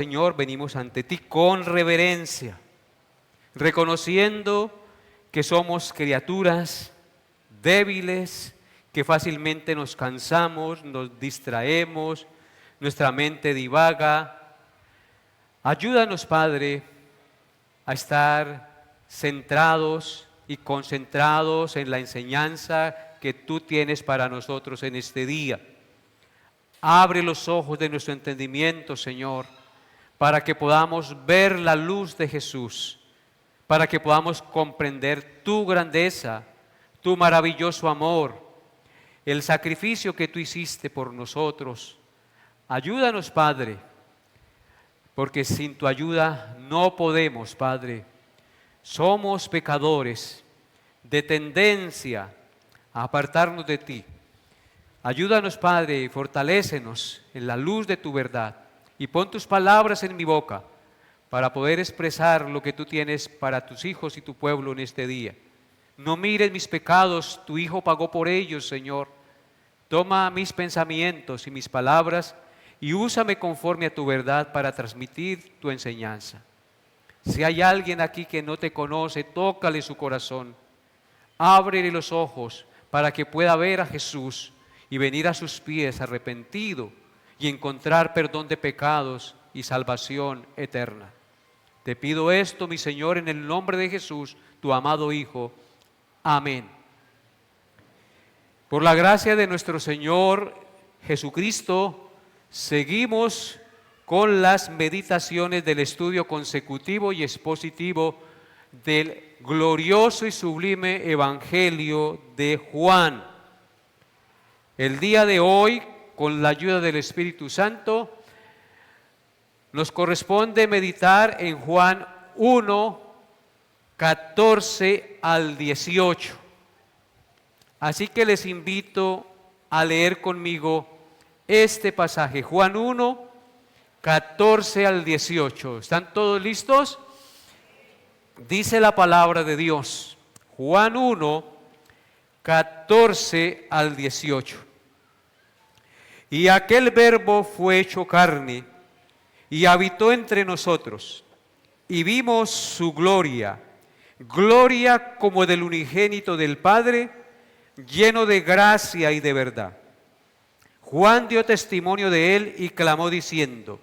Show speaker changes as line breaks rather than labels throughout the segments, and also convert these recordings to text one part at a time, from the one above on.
Señor, venimos ante ti con reverencia, reconociendo que somos criaturas débiles, que fácilmente nos cansamos, nos distraemos, nuestra mente divaga. Ayúdanos, Padre, a estar centrados y concentrados en la enseñanza que tú tienes para nosotros en este día. Abre los ojos de nuestro entendimiento, Señor, para que podamos ver la luz de Jesús, para que podamos comprender tu grandeza, tu maravilloso amor, el sacrificio que tú hiciste por nosotros. Ayúdanos, Padre, porque sin tu ayuda no podemos, Padre. Somos pecadores de tendencia a apartarnos de ti. Ayúdanos, Padre, y fortalécenos en la luz de tu verdad. Y pon tus palabras en mi boca para poder expresar lo que tú tienes para tus hijos y tu pueblo en este día. No mires mis pecados, tu Hijo pagó por ellos, Señor. Toma mis pensamientos y mis palabras y úsame conforme a tu verdad para transmitir tu enseñanza. Si hay alguien aquí que no te conoce, tócale su corazón. Ábrele los ojos para que pueda ver a Jesús y venir a sus pies arrepentido y encontrar perdón de pecados y salvación eterna. Te pido esto, mi Señor, en el nombre de Jesús, tu amado Hijo. Amén. Por la gracia de nuestro Señor Jesucristo, seguimos con las meditaciones del estudio consecutivo y expositivo del glorioso y sublime Evangelio de Juan. El día de hoy, con la ayuda del Espíritu Santo, nos corresponde meditar en Juan 1, 14 al 18. Así que les invito a leer conmigo este pasaje, Juan 1, 14 al 18. ¿Están todos listos? Dice la palabra de Dios, Juan 1, 14 al 18. Y aquel Verbo fue hecho carne y habitó entre nosotros, y vimos su gloria, gloria como del unigénito del Padre, lleno de gracia y de verdad. Juan dio testimonio de él y clamó diciendo: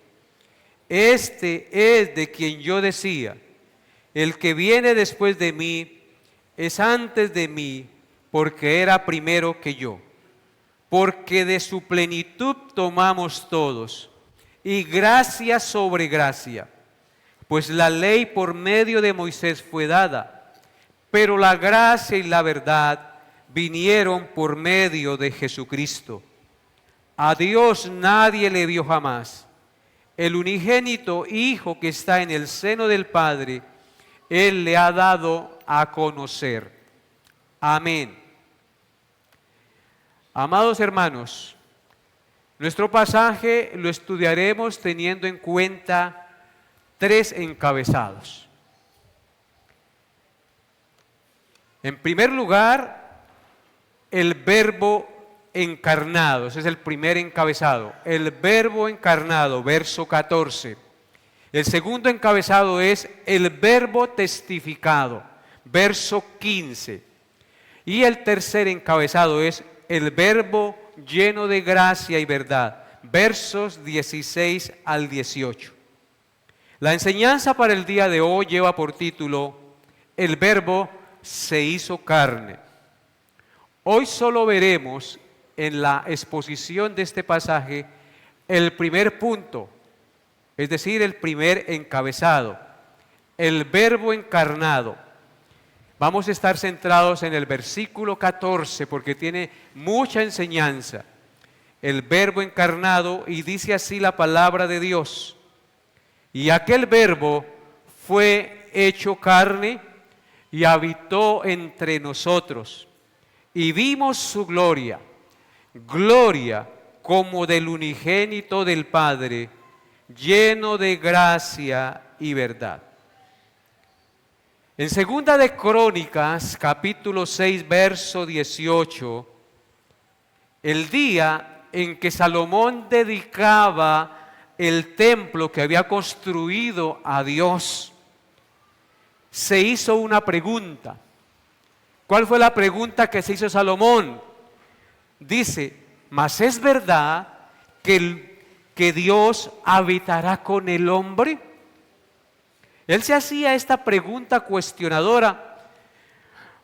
Este es de quien yo decía, el que viene después de mí es antes de mí, porque era primero que yo. Porque de su plenitud tomamos todos, y gracia sobre gracia. Pues la ley por medio de Moisés fue dada, pero la gracia y la verdad vinieron por medio de Jesucristo. A Dios nadie le vio jamás. El unigénito Hijo que está en el seno del Padre, Él le ha dado a conocer. Amén. Amados hermanos, nuestro pasaje lo estudiaremos teniendo en cuenta tres encabezados. En primer lugar, el Verbo encarnado, ese es el primer encabezado, el Verbo encarnado, verso 14. El segundo encabezado es el Verbo testificado, verso 15. Y el tercer encabezado es el Verbo lleno de gracia y verdad, versos 16 al 18. La enseñanza para el día de hoy lleva por título: El Verbo se hizo carne. Hoy solo veremos en la exposición de este pasaje el primer punto, es decir, el primer encabezado, el Verbo encarnado. Vamos a estar centrados en el versículo 14 porque tiene mucha enseñanza. El Verbo encarnado, y dice así la palabra de Dios: Y aquel Verbo fue hecho carne y habitó entre nosotros, y vimos su gloria, gloria como del unigénito del Padre, lleno de gracia y verdad. En Segunda de Crónicas, capítulo 6, verso 18, el día en que Salomón dedicaba el templo que había construido a Dios, se hizo una pregunta. ¿Cuál fue la pregunta que se hizo Salomón? Dice, ¿mas es verdad que Dios habitará con el hombre? Él se hacía esta pregunta cuestionadora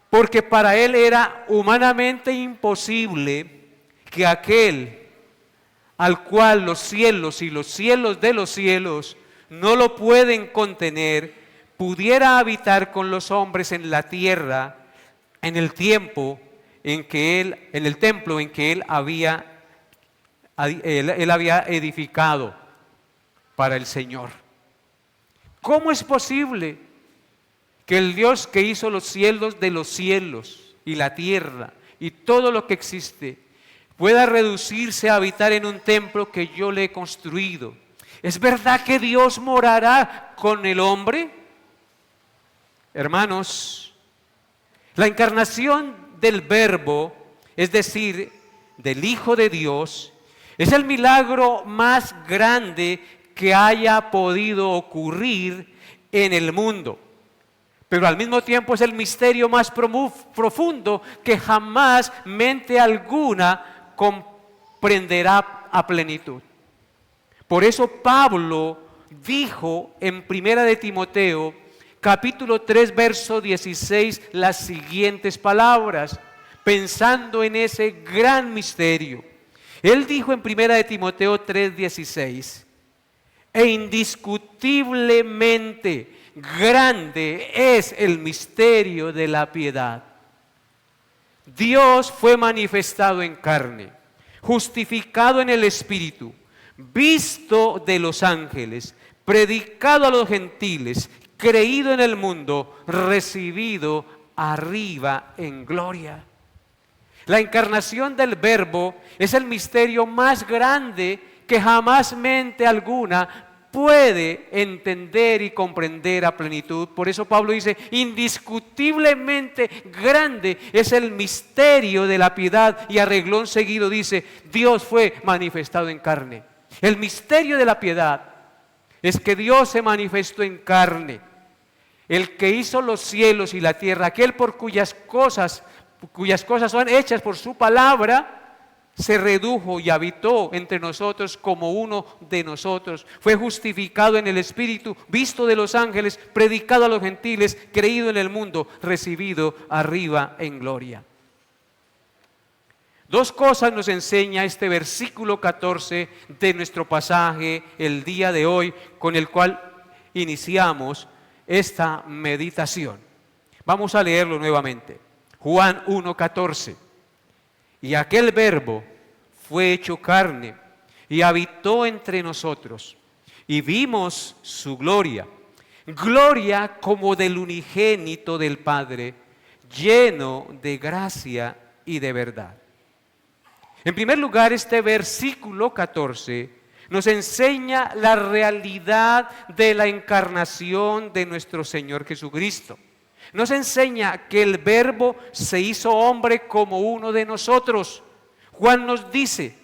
porque para él era humanamente imposible que aquel al cual los cielos y los cielos de los cielos no lo pueden contener, pudiera habitar con los hombres en la tierra en el tiempo en el templo en que él había edificado para el Señor. ¿Cómo es posible que el Dios que hizo los cielos de los cielos y la tierra y todo lo que existe pueda reducirse a habitar en un templo que yo le he construido? ¿Es verdad que Dios morará con el hombre? Hermanos, la encarnación del Verbo, es decir, del Hijo de Dios, es el milagro más grande que haya podido ocurrir en el mundo. Pero al mismo tiempo es el misterio más profundo que jamás mente alguna comprenderá a plenitud. Por eso Pablo dijo en 1 de Timoteo, capítulo 3, verso 16, las siguientes palabras, pensando en ese gran misterio. Él dijo en 1 de Timoteo 3, 16, e indiscutiblemente grande es el misterio de la piedad. Dios fue manifestado en carne, justificado en el Espíritu, visto de los ángeles, predicado a los gentiles, creído en el mundo, recibido arriba en gloria. La encarnación del Verbo es el misterio más grande que jamás mente alguna puede entender y comprender a plenitud. Por eso Pablo dice, indiscutiblemente grande es el misterio de la piedad, y a reglón seguido dice, Dios fue manifestado en carne. El misterio de la piedad es que Dios se manifestó en carne, el que hizo los cielos y la tierra, aquel por cuyas cosas son hechas por su palabra, se redujo y habitó entre nosotros como uno de nosotros. Fue justificado en el Espíritu, visto de los ángeles, predicado a los gentiles, creído en el mundo, recibido arriba en gloria. Dos cosas nos enseña este versículo 14 de nuestro pasaje el día de hoy, con el cual iniciamos esta meditación. Vamos a leerlo nuevamente. Juan 1:14. Y aquel Verbo fue hecho carne y habitó entre nosotros, y vimos su gloria, gloria como del unigénito del Padre, lleno de gracia y de verdad. En primer lugar, este versículo 14 nos enseña la realidad de la encarnación de nuestro Señor Jesucristo. Nos enseña que el Verbo se hizo hombre como uno de nosotros. Juan nos dice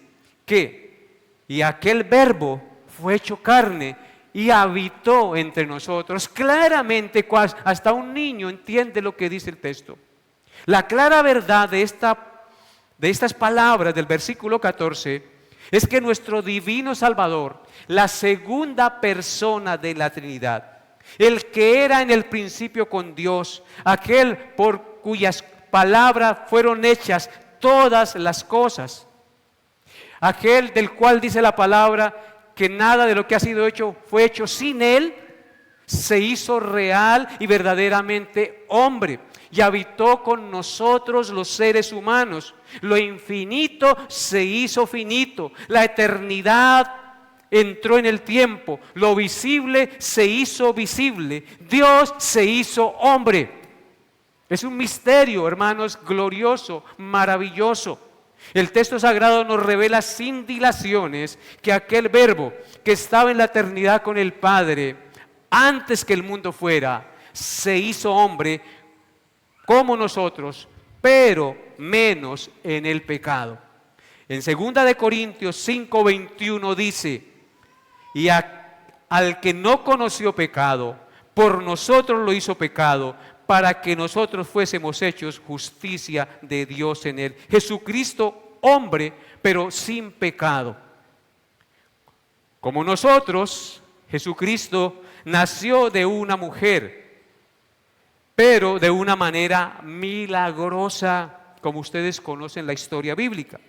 que, y aquel Verbo fue hecho carne y habitó entre nosotros. Claramente, hasta un niño entiende lo que dice el texto. La clara verdad de estas palabras del versículo 14 es que nuestro divino Salvador, la segunda persona de la Trinidad, el que era en el principio con Dios, aquel por cuyas palabras fueron hechas todas las cosas, aquel del cual dice la palabra que nada de lo que ha sido hecho fue hecho sin él, se hizo real y verdaderamente hombre y habitó con nosotros los seres humanos. Lo infinito se hizo finito, la eternidad entró en el tiempo, lo visible se hizo visible, Dios se hizo hombre. Es un misterio, hermanos, glorioso, maravilloso. El texto sagrado nos revela sin dilaciones que aquel Verbo que estaba en la eternidad con el Padre, antes que el mundo fuera, se hizo hombre como nosotros, pero menos en el pecado. En 2 de Corintios 5:21 dice, y al que no conoció pecado, por nosotros lo hizo pecado, para que nosotros fuésemos hechos justicia de Dios en él. Jesucristo, hombre, pero sin pecado. Como nosotros, Jesucristo nació de una mujer, pero de una manera milagrosa, como ustedes conocen la historia bíblica.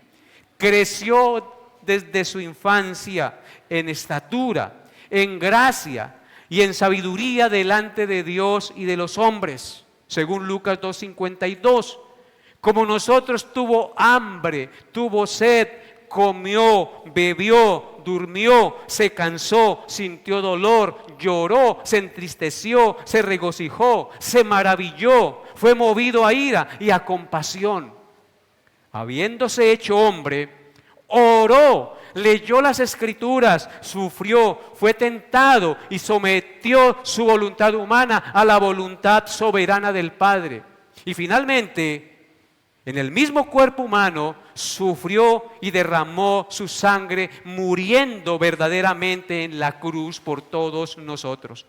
Creció desde su infancia en estatura, en gracia y en sabiduría delante de Dios y de los hombres, según Lucas 2:52. Como nosotros tuvo hambre, tuvo sed, comió, bebió, durmió, se cansó, sintió dolor, lloró, se entristeció, se regocijó, se maravilló, fue movido a ira y a compasión. Habiéndose hecho hombre, oró, leyó las Escrituras, sufrió, fue tentado y sometió su voluntad humana a la voluntad soberana del Padre. Y finalmente, en el mismo cuerpo humano, sufrió y derramó su sangre, muriendo verdaderamente en la cruz por todos nosotros.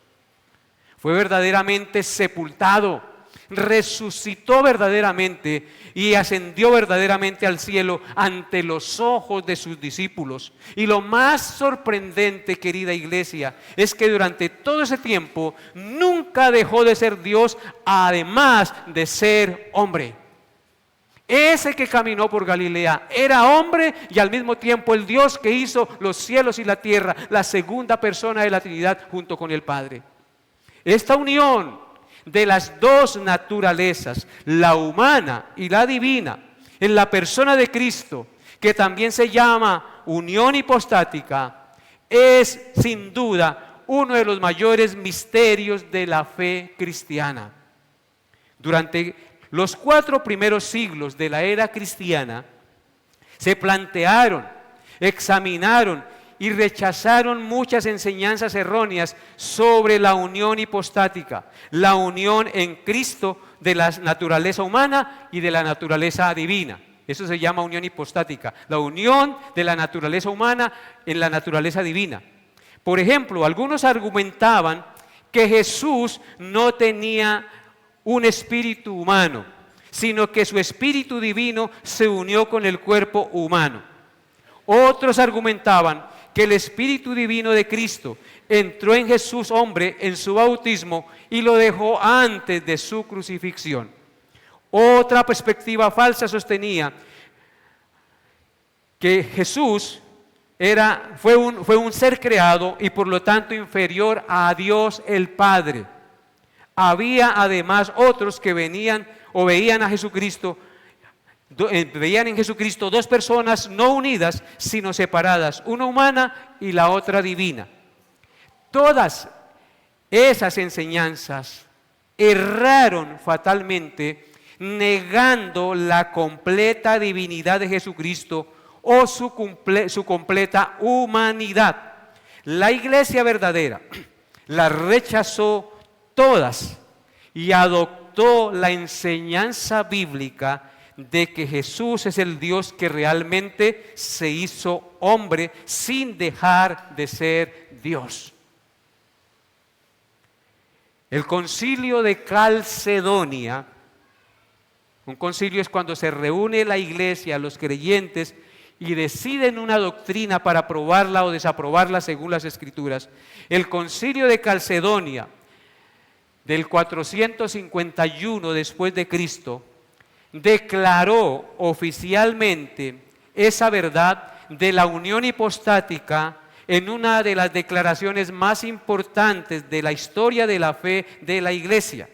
Fue verdaderamente sepultado, resucitó verdaderamente y ascendió verdaderamente al cielo ante los ojos de sus discípulos. Y lo más sorprendente, querida iglesia, es que durante todo ese tiempo nunca dejó de ser Dios, además de ser hombre. Ese que caminó por Galilea era hombre y al mismo tiempo el Dios que hizo los cielos y la tierra, la segunda persona de la Trinidad junto con el Padre. Esta unión de las dos naturalezas, la humana y la divina, en la persona de Cristo, que también se llama unión hipostática, es sin duda uno de los mayores misterios de la fe cristiana. Durante los 4 primeros siglos de la era cristiana se plantearon, examinaron y rechazaron muchas enseñanzas erróneas sobre la unión hipostática, la unión en Cristo de la naturaleza humana y de la naturaleza divina. Eso se llama unión hipostática, la unión de la naturaleza humana en la naturaleza divina. Por ejemplo, algunos argumentaban que Jesús no tenía un espíritu humano, sino que su espíritu divino se unió con el cuerpo humano. Otros argumentaban que el espíritu divino de Cristo entró en Jesús hombre en su bautismo y lo dejó antes de su crucifixión. Otra perspectiva falsa sostenía que Jesús fue un ser creado y por lo tanto inferior a Dios el Padre. Había además otros que veían en Jesucristo dos personas no unidas, sino separadas, una humana y la otra divina. Todas esas enseñanzas erraron fatalmente, negando la completa divinidad de Jesucristo o su completa humanidad. La iglesia verdadera la rechazó todas y adoptó la enseñanza bíblica de que Jesús es el Dios que realmente se hizo hombre sin dejar de ser Dios. El concilio de Calcedonia, un concilio es cuando se reúne la iglesia, los creyentes, y deciden una doctrina para aprobarla o desaprobarla según las Escrituras. El concilio de Calcedonia del 451 después de Cristo declaró oficialmente esa verdad de la unión hipostática en una de las declaraciones más importantes de la historia de la fe de la iglesia.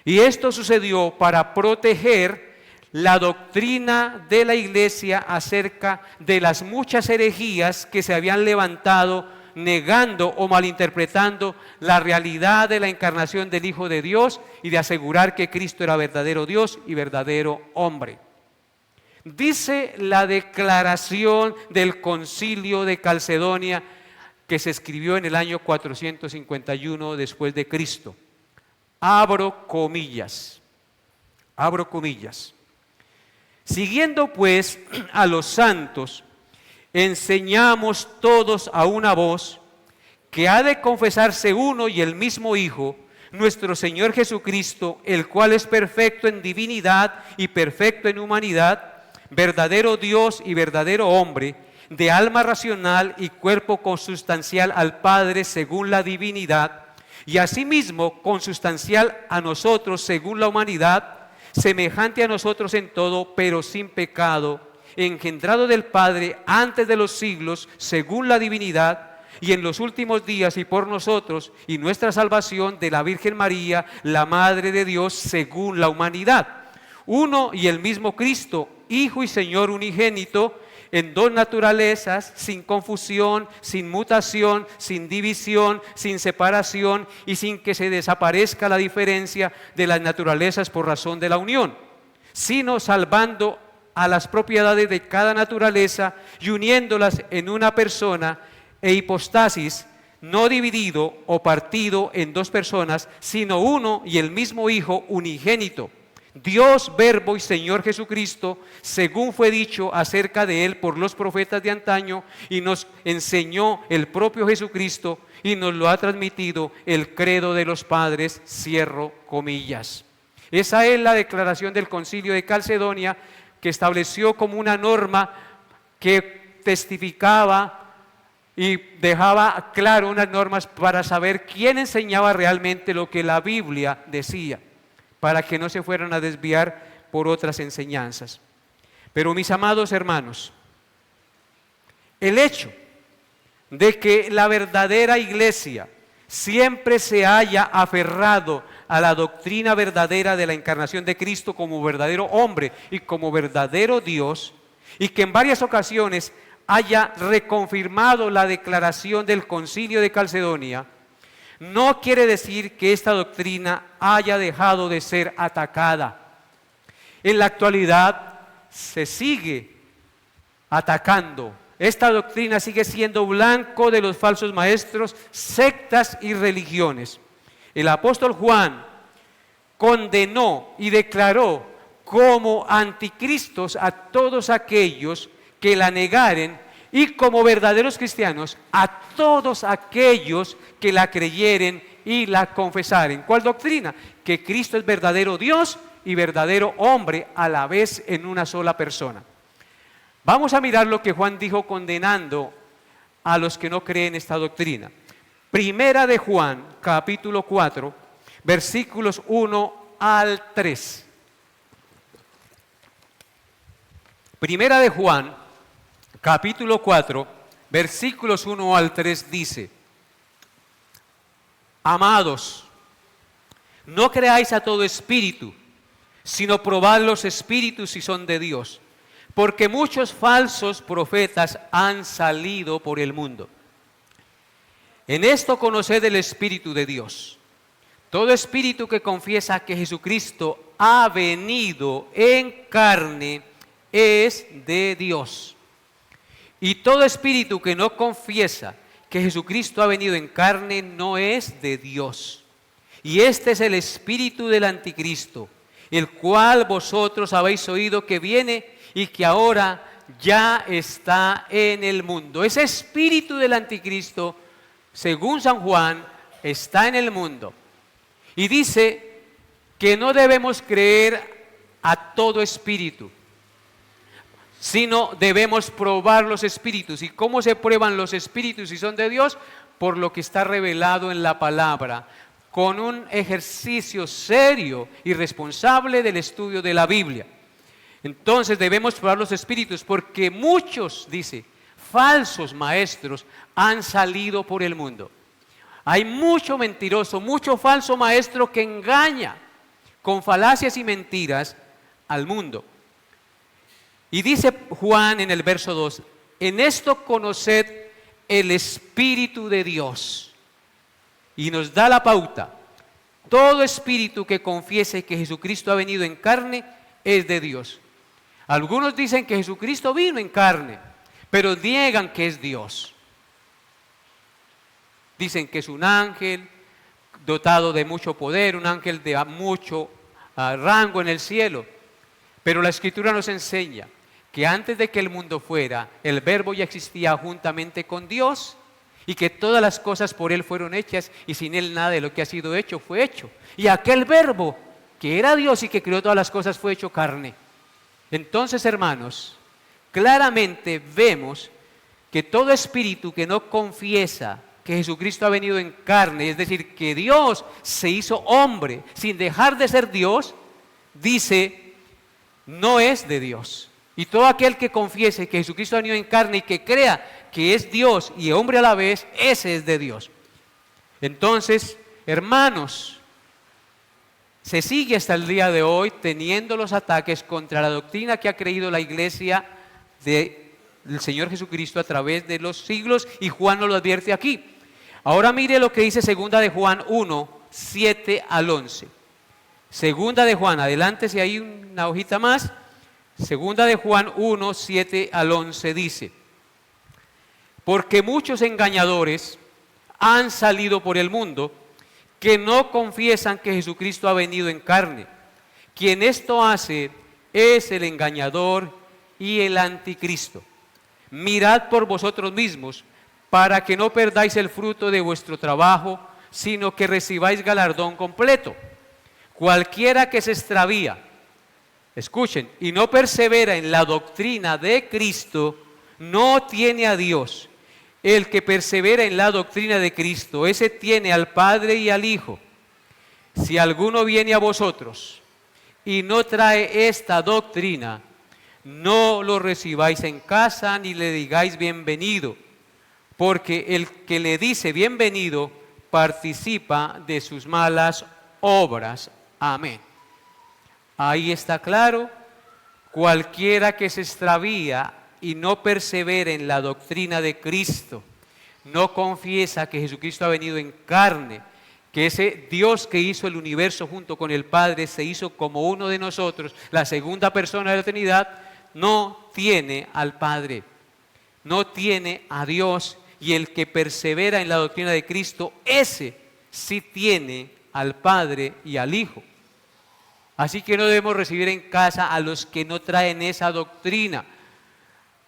Y esto sucedió para proteger la doctrina de la iglesia acerca de las muchas herejías que se habían levantado negando o malinterpretando la realidad de la encarnación del Hijo de Dios y de asegurar que Cristo era verdadero Dios y verdadero hombre. Dice la declaración del concilio de Calcedonia que se escribió en el año 451 después de Cristo. Abro comillas. Siguiendo pues a los santos enseñamos todos a una voz que ha de confesarse uno y el mismo Hijo, nuestro Señor Jesucristo, el cual es perfecto en divinidad y perfecto en humanidad, verdadero Dios y verdadero hombre, de alma racional y cuerpo consustancial al Padre según la divinidad, y asimismo consustancial a nosotros según la humanidad, semejante a nosotros en todo, pero sin pecado, engendrado del Padre antes de los siglos, según la divinidad, y en los últimos días y por nosotros, y nuestra salvación de la Virgen María, la Madre de Dios, según la humanidad. Uno y el mismo Cristo, Hijo y Señor unigénito, en dos naturalezas, sin confusión, sin mutación, sin división, sin separación y sin que se desaparezca la diferencia de las naturalezas por razón de la unión, sino salvando a las propiedades de cada naturaleza y uniéndolas en una persona e hipostasis, no dividido o partido en dos personas, sino uno y el mismo Hijo unigénito, Dios, Verbo y Señor Jesucristo, según fue dicho acerca de Él por los profetas de antaño, y nos enseñó el propio Jesucristo, y nos lo ha transmitido el credo de los padres, cierro comillas. Esa es la declaración del Concilio de Calcedonia, que estableció como una norma que testificaba y dejaba claro unas normas para saber quién enseñaba realmente lo que la Biblia decía, para que no se fueran a desviar por otras enseñanzas. Pero mis amados hermanos, el hecho de que la verdadera iglesia siempre se haya aferrado a la doctrina verdadera de la encarnación de Cristo como verdadero hombre y como verdadero Dios, y que en varias ocasiones haya reconfirmado la declaración del Concilio de Calcedonia, no quiere decir que esta doctrina haya dejado de ser atacada. En la actualidad se sigue atacando. Esta doctrina sigue siendo blanco de los falsos maestros, sectas y religiones. El apóstol Juan condenó y declaró como anticristos a todos aquellos que la negaren, y como verdaderos cristianos a todos aquellos que la creyeren y la confesaren. ¿Cuál doctrina? Que Cristo es verdadero Dios y verdadero hombre a la vez en una sola persona. Vamos a mirar lo que Juan dijo condenando a los que no creen esta doctrina. Primera de Juan, capítulo 4, versículos 1 al 3. Primera de Juan, capítulo 4, versículos 1 al 3 dice: Amados, no creáis a todo espíritu, sino probad los espíritus si son de Dios, porque muchos falsos profetas han salido por el mundo. En esto conoced el Espíritu de Dios. Todo espíritu que confiesa que Jesucristo ha venido en carne es de Dios. Y todo espíritu que no confiesa que Jesucristo ha venido en carne no es de Dios. Y este es el espíritu del anticristo, el cual vosotros habéis oído que viene y que ahora ya está en el mundo. Ese espíritu del anticristo, según San Juan, está en el mundo. Y dice que no debemos creer a todo espíritu, sino debemos probar los espíritus. ¿Y cómo se prueban los espíritus si son de Dios? Por lo que está revelado en la palabra, con un ejercicio serio y responsable del estudio de la Biblia. Entonces debemos probar los espíritus porque muchos, dice, falsos maestros han salido por el mundo. Hay mucho mentiroso, mucho falso maestro que engaña con falacias y mentiras al mundo. Y dice Juan en el verso 2, en esto conoced el Espíritu de Dios. Y nos da la pauta. Todo espíritu que confiese que Jesucristo ha venido en carne es de Dios. Algunos dicen que Jesucristo vino en carne, pero niegan que es Dios. Dicen que es un ángel dotado de mucho poder, un ángel de mucho rango en el cielo. Pero la Escritura nos enseña que antes de que el mundo fuera, el Verbo ya existía juntamente con Dios y que todas las cosas por Él fueron hechas y sin Él nada de lo que ha sido hecho fue hecho. Y aquel Verbo, que era Dios y que creó todas las cosas, fue hecho carne. Entonces, hermanos, claramente vemos que todo espíritu que no confiesa que Jesucristo ha venido en carne, es decir, que Dios se hizo hombre sin dejar de ser Dios, dice, no es de Dios. Y todo aquel que confiese que Jesucristo ha venido en carne y que crea que es Dios y hombre a la vez, ese es de Dios. Entonces, hermanos, se sigue hasta el día de hoy teniendo los ataques contra la doctrina que ha creído la iglesia del Señor Jesucristo a través de los siglos, y Juan nos lo advierte aquí. Ahora mire lo que dice segunda de Juan 1, 7 al 11. Segunda de Juan, adelante si hay una hojita más. Segunda de Juan 1, 7 al 11 dice: porque muchos engañadores han salido por el mundo que no confiesan que Jesucristo ha venido en carne. Quien esto hace es el engañador y el anticristo. Mirad por vosotros mismos, para que no perdáis el fruto de vuestro trabajo, sino que recibáis galardón completo. Cualquiera que se extravía, escuchen, y no persevera en la doctrina de Cristo, no tiene a Dios. El que persevera en la doctrina de Cristo, ese tiene al Padre y al Hijo. Si alguno viene a vosotros y no trae esta doctrina, no lo recibáis en casa ni le digáis bienvenido, porque el que le dice bienvenido participa de sus malas obras. Amén. Ahí está claro, cualquiera que se extravía y no persevera en la doctrina de Cristo, no confiesa que Jesucristo ha venido en carne, que ese Dios que hizo el universo junto con el Padre se hizo como uno de nosotros, la segunda persona de la Trinidad, no tiene al Padre, no tiene a Dios, y el que persevera en la doctrina de Cristo, ese sí tiene al Padre y al Hijo. Así que no debemos recibir en casa a los que no traen esa doctrina,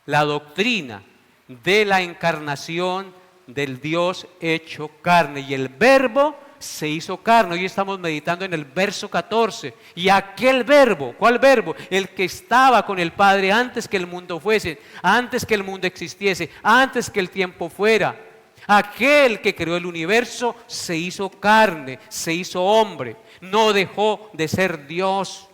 la doctrina de la encarnación del Dios hecho carne, y el Verbo se hizo carne. Hoy estamos meditando en el verso 14, y aquel Verbo, ¿cuál Verbo? El que estaba con el Padre antes que el mundo fuese, antes que el mundo existiese, antes que el tiempo fuera. Aquel que creó el universo se hizo carne, se hizo hombre, no dejó de ser Dios.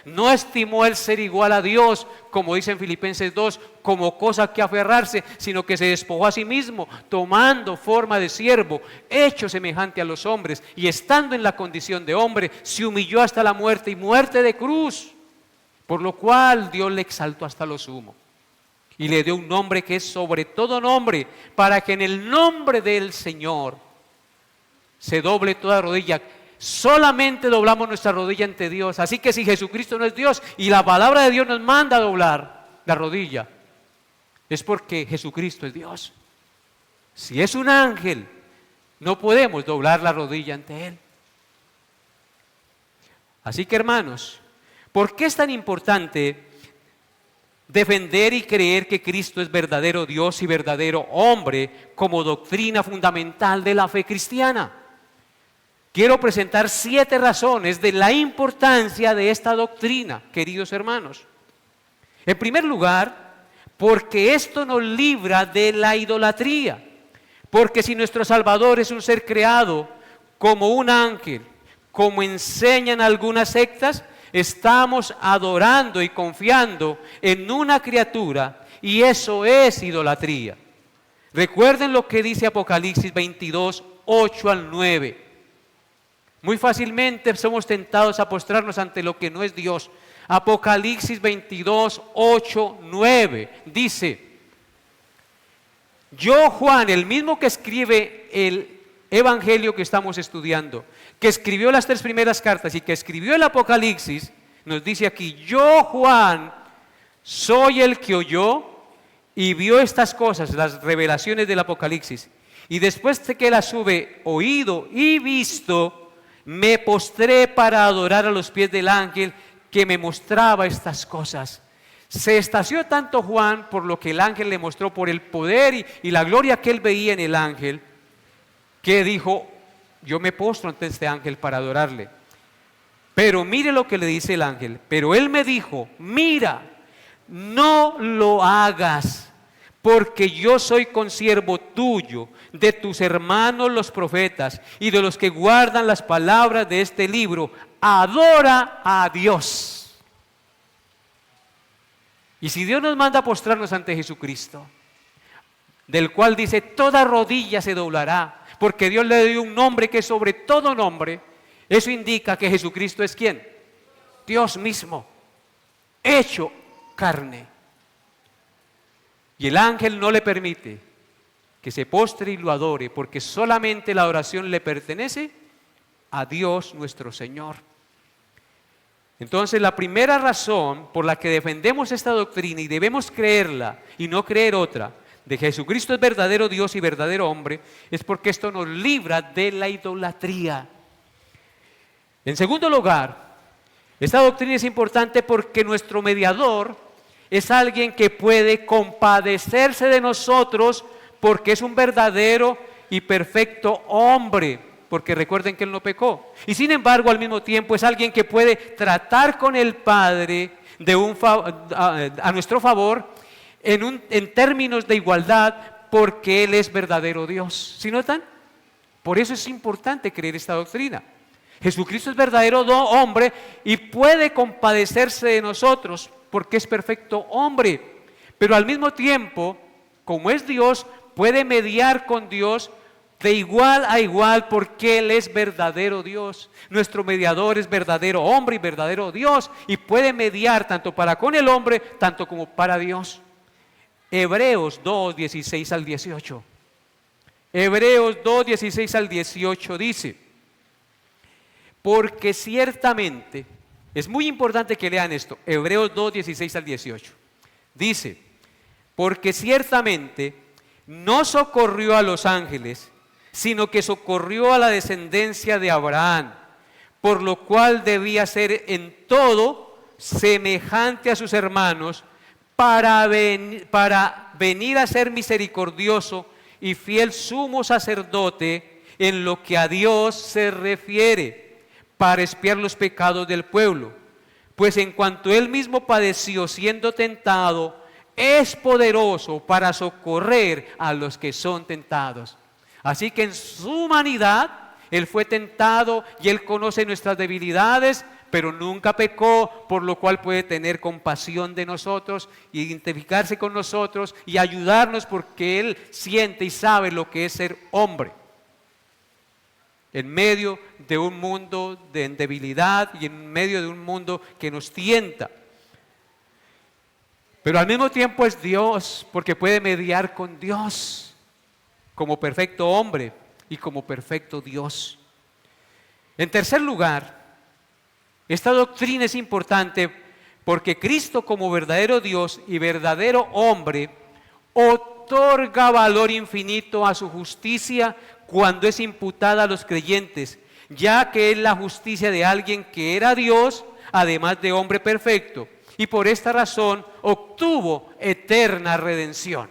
No estimó el ser igual a Dios, como dice en Filipenses 2, como cosa que aferrarse, sino que se despojó a sí mismo, tomando forma de siervo, hecho semejante a los hombres, y estando en la condición de hombre, se humilló hasta la muerte, y muerte de cruz, por lo cual Dios le exaltó hasta lo sumo, y le dio un nombre que es sobre todo nombre, para que en el nombre del Señor se doble toda rodilla. Solamente doblamos nuestra rodilla ante Dios. Así que si Jesucristo no es Dios y la palabra de Dios nos manda a doblar la rodilla, es porque Jesucristo es Dios. Si es un ángel, no podemos doblar la rodilla ante Él. Así que, hermanos, ¿por qué es tan importante defender y creer que Cristo es verdadero Dios y verdadero hombre como doctrina fundamental de la fe cristiana? Quiero presentar 7 razones de la importancia de esta doctrina, queridos hermanos. En primer lugar, porque esto nos libra de la idolatría. Porque si nuestro Salvador es un ser creado como un ángel, como enseñan algunas sectas, estamos adorando y confiando en una criatura, y eso es idolatría. Recuerden lo que dice Apocalipsis 22, 8 al 9. Muy fácilmente somos tentados a postrarnos ante lo que no es Dios. Apocalipsis 22, 8, 9 dice: yo, Juan, el mismo que escribe el evangelio que estamos estudiando, que escribió las 3 primeras cartas y que escribió el Apocalipsis, nos dice aquí: yo, Juan, soy el que oyó y vio estas cosas, las revelaciones del Apocalipsis, y después de que las hube oído y visto, me postré para adorar a los pies del ángel que me mostraba estas cosas. Se extasió tanto Juan por lo que el ángel le mostró, por el poder y la gloria que él veía en el ángel, que dijo: yo me postro ante este ángel para adorarle. Pero mire lo que le dice el ángel: pero él me dijo, mira, no lo hagas, porque yo soy consiervo tuyo, de tus hermanos los profetas y de los que guardan las palabras de este libro. Adora a Dios. Y si Dios nos manda a postrarnos ante Jesucristo, del cual dice: toda rodilla se doblará, porque Dios le dio un nombre que es sobre todo nombre, eso indica que Jesucristo es ¿quién? Dios mismo, hecho carne. Y el ángel no le permite que se postre y lo adore, porque solamente la adoración le pertenece a Dios nuestro Señor. Entonces, la primera razón por la que defendemos esta doctrina y debemos creerla y no creer otra, de que Jesucristo es verdadero Dios y verdadero hombre, es porque esto nos libra de la idolatría. En segundo lugar, esta doctrina es importante porque nuestro mediador es alguien que puede compadecerse de nosotros, porque es un verdadero y perfecto hombre. Porque recuerden que Él no pecó. Y sin embargo, al mismo tiempo, es alguien que puede tratar con el Padre a nuestro favor en términos de igualdad, porque Él es verdadero Dios. ¿Sí notan? Por eso es importante creer esta doctrina. Jesucristo es verdadero hombre y puede compadecerse de nosotros, porque es perfecto hombre. Pero al mismo tiempo, como es Dios, puede mediar con Dios de igual a igual, porque Él es verdadero Dios. Nuestro mediador es verdadero hombre y verdadero Dios, y puede mediar tanto para con el hombre, tanto como para Dios. Hebreos 2, 16 al 18. Hebreos 2, 16 al 18 dice: porque ciertamente, es muy importante que lean esto, Hebreos 2, 16 al 18. Dice: porque ciertamente no socorrió a los ángeles, sino que socorrió a la descendencia de Abraham, por lo cual debía ser en todo semejante a sus hermanos, para venir a ser misericordioso y fiel sumo sacerdote en lo que a Dios se refiere, para expiar los pecados del pueblo. Pues en cuanto Él mismo padeció siendo tentado, es poderoso para socorrer a los que son tentados. Así que en su humanidad Él fue tentado y Él conoce nuestras debilidades, pero nunca pecó, por lo cual puede tener compasión de nosotros, identificarse con nosotros y ayudarnos, porque Él siente y sabe lo que es ser hombre en medio de un mundo de debilidad y en medio de un mundo que nos tienta. Pero al mismo tiempo es Dios, porque puede mediar con Dios como perfecto hombre y como perfecto Dios. En tercer lugar, esta doctrina es importante porque Cristo, como verdadero Dios y verdadero hombre, otorga valor infinito a su justicia cuando es imputada a los creyentes, ya que es la justicia de alguien que era Dios, además de hombre perfecto, y por esta razón obtuvo eterna redención.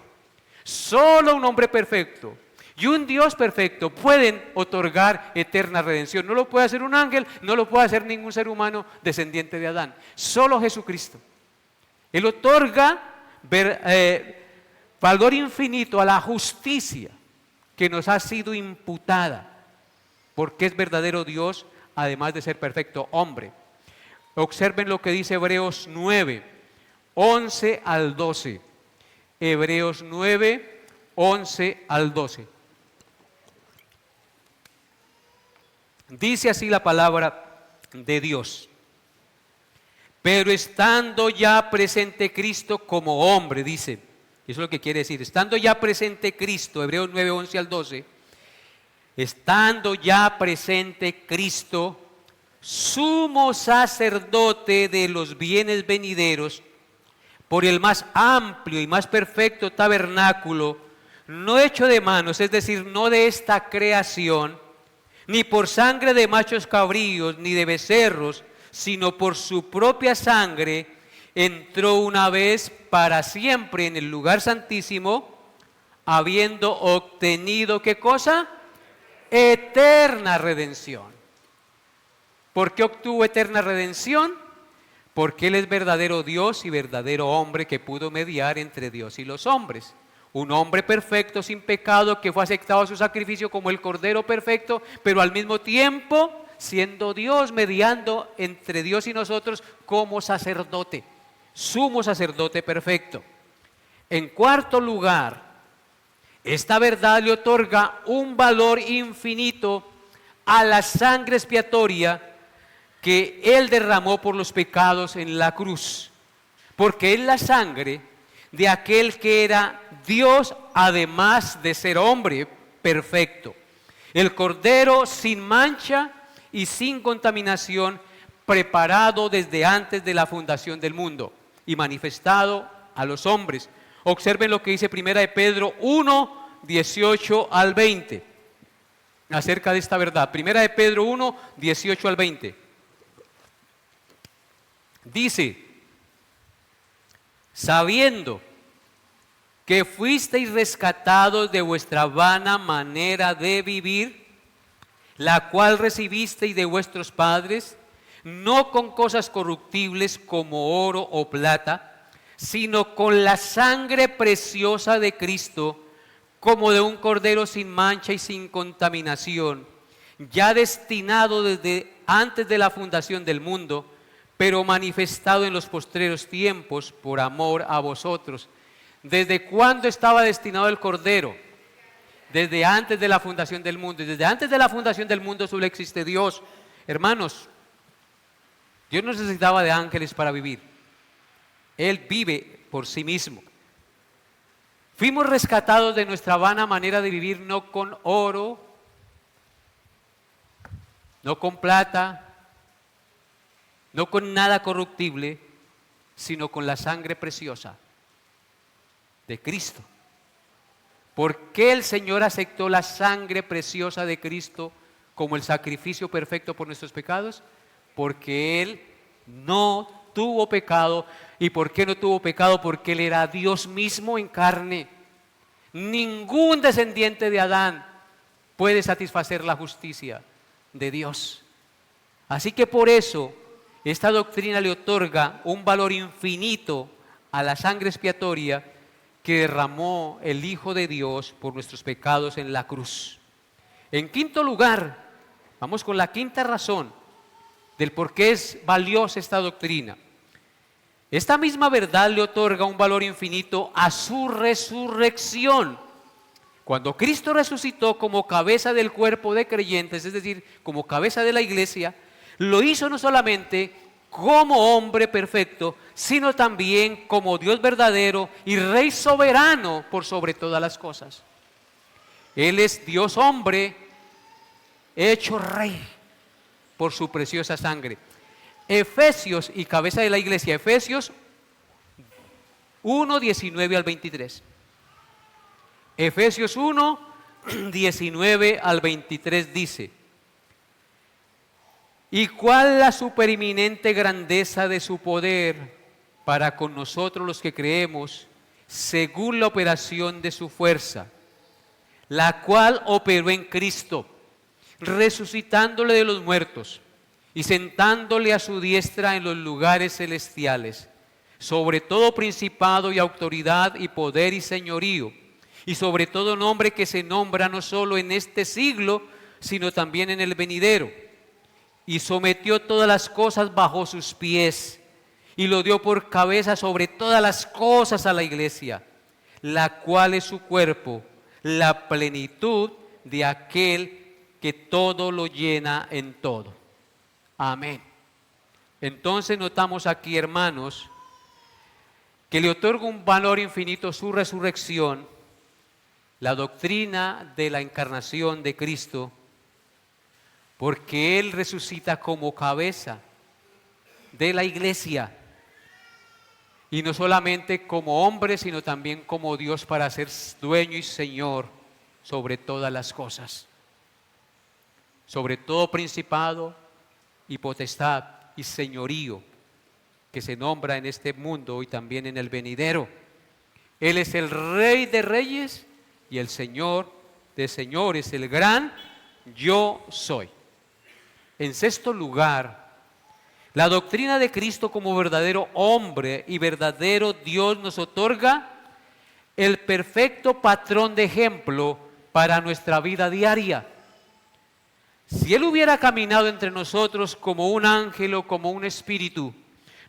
Solo un hombre perfecto y un Dios perfecto pueden otorgar eterna redención. No lo puede hacer un ángel, no lo puede hacer ningún ser humano descendiente de Adán. Solo Jesucristo. Él otorga valor infinito a la justicia que nos ha sido imputada, porque es verdadero Dios, además de ser perfecto hombre. Observen lo que dice Hebreos 9, 11 al 12. Hebreos 9, 11 al 12. Dice así la palabra de Dios: pero estando ya presente Cristo como hombre, dice, eso es lo que quiere decir, estando ya presente Cristo, Hebreos 9, 11 al 12, estando ya presente Cristo, sumo sacerdote de los bienes venideros, por el más amplio y más perfecto tabernáculo, no hecho de manos, es decir, no de esta creación, ni por sangre de machos cabríos, ni de becerros, sino por su propia sangre, entró una vez para siempre en el lugar santísimo, habiendo obtenido, ¿qué cosa? Eterna redención. ¿Por qué obtuvo eterna redención? Porque Él es verdadero Dios y verdadero hombre que pudo mediar entre Dios y los hombres. Un hombre perfecto, sin pecado, que fue aceptado a su sacrificio como el Cordero perfecto, pero al mismo tiempo siendo Dios, mediando entre Dios y nosotros como sacerdote, sumo sacerdote perfecto. En cuarto lugar, esta verdad le otorga un valor infinito a la sangre expiatoria que Él derramó por los pecados en la cruz, porque es la sangre de aquel que era Dios además de ser hombre perfecto, el Cordero sin mancha y sin contaminación, preparado desde antes de la fundación del mundo y manifestado a los hombres. Observen lo que dice Primera de Pedro 1, 18 al 20, acerca de esta verdad. Primera de Pedro 1, 18 al 20. Dice: sabiendo que fuisteis rescatados de vuestra vana manera de vivir, la cual recibisteis de vuestros padres, no con cosas corruptibles como oro o plata, sino con la sangre preciosa de Cristo, como de un cordero sin mancha y sin contaminación, ya destinado desde antes de la fundación del mundo, pero manifestado en los postreros tiempos por amor a vosotros. ¿Desde cuándo estaba destinado el Cordero? Desde antes de la fundación del mundo. Y desde antes de la fundación del mundo solo existe Dios. Hermanos, Dios no necesitaba de ángeles para vivir. Él vive por sí mismo. Fuimos rescatados de nuestra vana manera de vivir, no con oro, no con plata, no con nada corruptible, sino con la sangre preciosa de Cristo. ¿Por qué el Señor aceptó la sangre preciosa de Cristo como el sacrificio perfecto por nuestros pecados? Porque Él no tuvo pecado. ¿Y por qué no tuvo pecado? Porque Él era Dios mismo en carne. Ningún descendiente de Adán puede satisfacer la justicia de Dios. Así que por eso esta doctrina le otorga un valor infinito a la sangre expiatoria que derramó el Hijo de Dios por nuestros pecados en la cruz. En quinto lugar, vamos con la quinta razón del por qué es valiosa esta doctrina. Esta misma verdad le otorga un valor infinito a su resurrección. Cuando Cristo resucitó como cabeza del cuerpo de creyentes, es decir, como cabeza de la iglesia, lo hizo no solamente como hombre perfecto, sino también como Dios verdadero y Rey soberano por sobre todas las cosas. Él es Dios hombre, hecho Rey por su preciosa sangre. Efesios y cabeza de la iglesia, Efesios 1, 19 al 23. Efesios 1, 19 al 23 dice: ¿y cuál la supereminente grandeza de su poder para con nosotros los que creemos, según la operación de su fuerza, la cual operó en Cristo, resucitándole de los muertos y sentándole a su diestra en los lugares celestiales, sobre todo principado y autoridad y poder y señorío, y sobre todo nombre que se nombra no solo en este siglo, sino también en el venidero? Y sometió todas las cosas bajo sus pies, y lo dio por cabeza sobre todas las cosas a la iglesia, la cual es su cuerpo, la plenitud de aquel que todo lo llena en todo. Amén. Entonces notamos aquí, hermanos, que le otorga un valor infinito su resurrección, la doctrina de la encarnación de Cristo, porque Él resucita como cabeza de la iglesia, y no solamente como hombre, sino también como Dios, para ser dueño y Señor sobre todas las cosas, sobre todo principado y potestad y señorío. que se nombra en este mundo y también en el venidero. Él es el Rey de Reyes y el Señor de Señores, el gran yo soy. En sexto lugar, la doctrina de Cristo como verdadero hombre y verdadero Dios nos otorga el perfecto patrón de ejemplo para nuestra vida diaria. Si Él hubiera caminado entre nosotros como un ángel o como un espíritu,